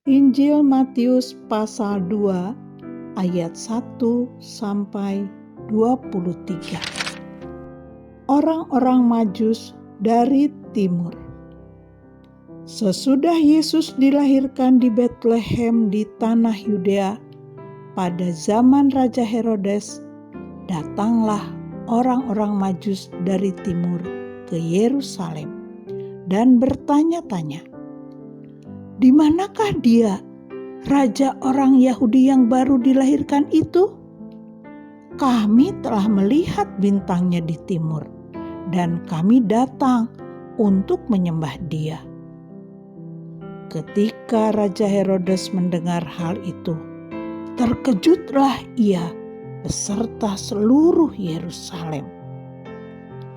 Injil Matius pasal 2 ayat 1 sampai 23. Orang-orang Majus dari timur. Sesudah Yesus dilahirkan di Betlehem di tanah Yudea pada zaman Raja Herodes, datanglah orang-orang Majus dari timur ke Yerusalem dan bertanya-tanya, "Di manakah dia, Raja orang Yahudi yang baru dilahirkan itu? Kami telah melihat bintangnya di timur, dan kami datang untuk menyembah dia." Ketika Raja Herodes mendengar hal itu, terkejutlah ia beserta seluruh Yerusalem.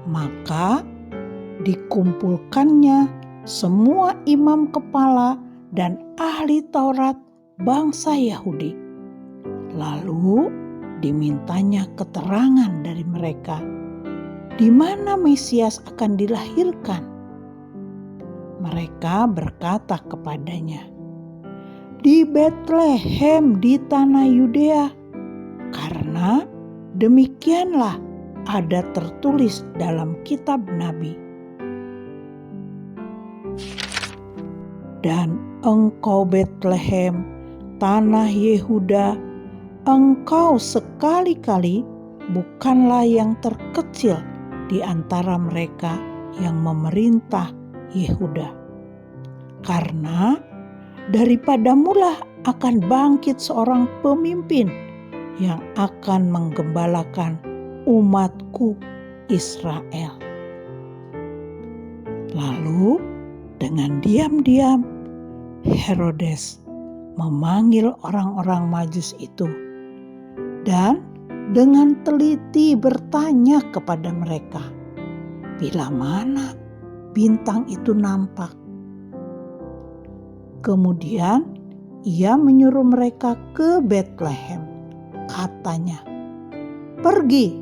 Maka dikumpulkannya semua imam kepala dan ahli Taurat bangsa Yahudi. Lalu dimintanya keterangan dari mereka, di mana Mesias akan dilahirkan. Mereka berkata kepadanya, "Di Betlehem di tanah Yudea, karena demikianlah ada tertulis dalam kitab Nabi. Dan engkau Betlehem, tanah Yehuda, engkau sekali-kali bukanlah yang terkecil di antara mereka yang memerintah Yehuda. Karena daripadamulah akan bangkit seorang pemimpin yang akan menggembalakan umatku Israel." Lalu dengan diam-diam Herodes memanggil orang-orang Majus itu dan dengan teliti bertanya kepada mereka, bila mana bintang itu nampak. Kemudian ia menyuruh mereka ke Betlehem. Katanya, "Pergi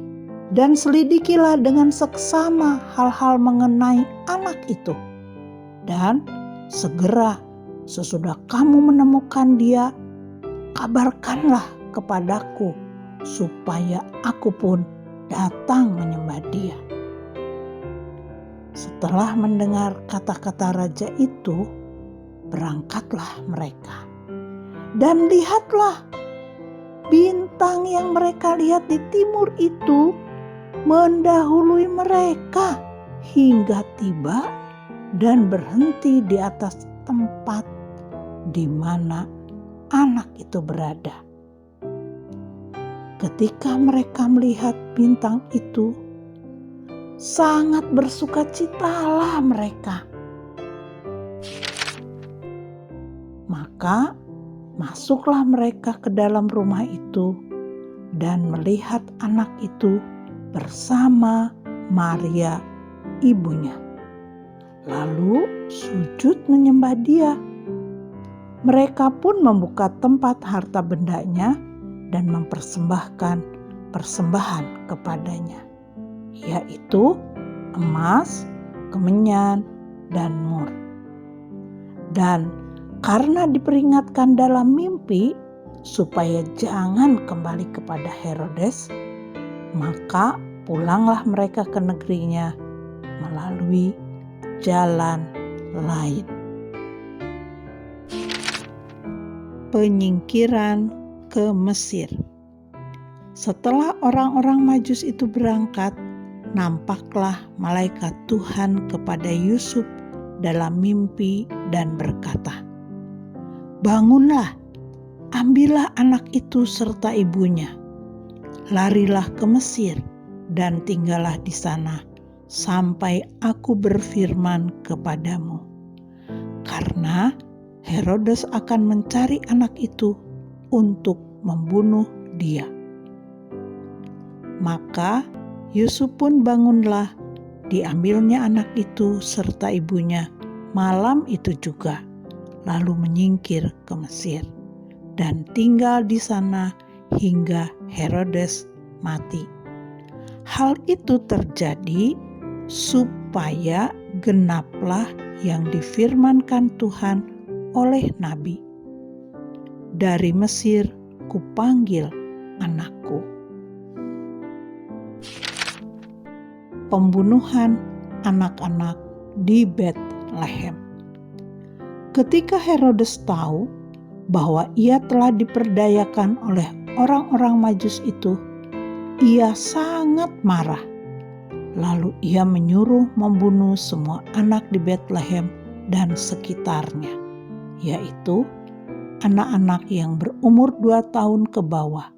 dan selidikilah dengan seksama hal-hal mengenai anak itu. Dan segera sesudah kamu menemukan dia, kabarkanlah kepadaku supaya aku pun datang menyembah dia." Setelah mendengar kata-kata raja itu, berangkatlah mereka. Dan lihatlah, bintang yang mereka lihat di timur itu mendahului mereka hingga tiba dan berhenti di atas tempat di mana anak itu berada. Ketika mereka melihat bintang itu, sangat bersukacitalah mereka. Maka masuklah mereka ke dalam rumah itu dan melihat anak itu bersama Maria, ibunya. Lalu sujud menyembah dia. Mereka pun membuka tempat harta bendanya dan mempersembahkan persembahan kepadanya, yaitu emas, kemenyan, dan mur. Dan karena diperingatkan dalam mimpi supaya jangan kembali kepada Herodes, maka pulanglah mereka ke negerinya melalui jalan lain. Penyingkiran ke Mesir. Setelah orang-orang Majus itu berangkat, nampaklah malaikat Tuhan kepada Yusuf dalam mimpi dan berkata, "Bangunlah, ambillah anak itu serta ibunya, larilah ke Mesir dan tinggallah di sana sampai aku berfirman kepadamu. Karena Herodes akan mencari anak itu untuk membunuh dia." Maka Yusuf pun bangunlah, diambilnya anak itu serta ibunya malam itu juga, lalu menyingkir ke Mesir dan tinggal di sana hingga Herodes mati. Hal itu terjadi supaya genaplah yang difirmankan Tuhan oleh nabi, dari Mesir kupanggil anakku. Pembunuhan anak-anak di Betlehem. Ketika Herodes tahu bahwa ia telah diperdayakan oleh orang-orang Majus itu, ia sangat marah. Lalu ia menyuruh membunuh semua anak di Betlehem dan sekitarnya, yaitu anak-anak yang berumur 2 tahun ke bawah,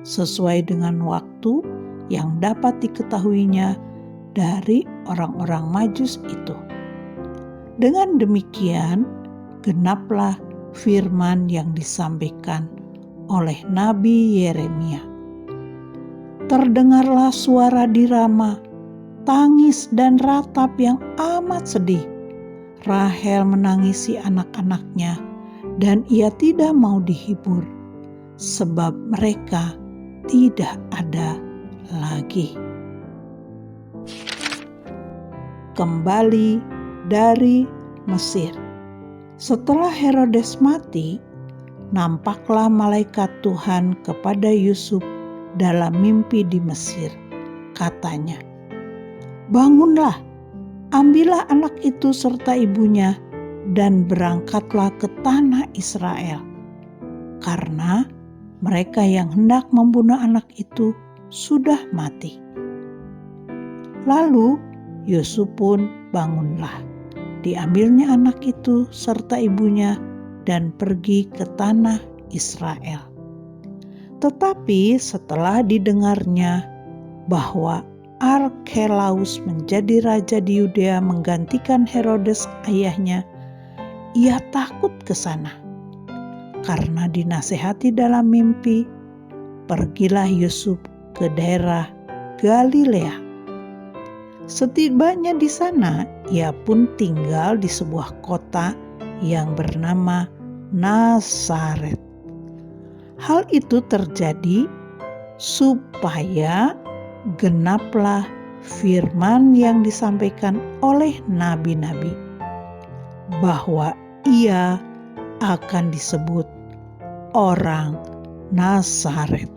sesuai dengan waktu yang dapat diketahuinya dari orang-orang Majus itu. Dengan demikian, genaplah firman yang disampaikan oleh Nabi Yeremia. Terdengarlah suara di Rama, tangis dan ratap yang amat sedih. Rahel menangisi anak-anaknya, dan ia tidak mau dihibur, sebab mereka tidak ada lagi. Kembali dari Mesir. Setelah Herodes mati, nampaklah malaikat Tuhan kepada Yusuf dalam mimpi di Mesir. Katanya, "Bangunlah, ambillah anak itu serta ibunya, dan berangkatlah ke tanah Israel, karena mereka yang hendak membunuh anak itu sudah mati." Lalu Yusuf pun bangunlah. Diambilnya anak itu serta ibunya dan pergi ke tanah Israel. Tetapi setelah didengarnya bahwa Arkelaus menjadi raja di Yudea menggantikan Herodes ayahnya, ia takut ke sana. Karena dinasehati dalam mimpi, pergilah Yusuf ke daerah Galilea. Setibanya di sana, ia pun tinggal di sebuah kota yang bernama Nazaret. Hal itu terjadi supaya genaplah firman yang disampaikan oleh nabi-nabi, bahwa ia akan disebut orang Nazaret.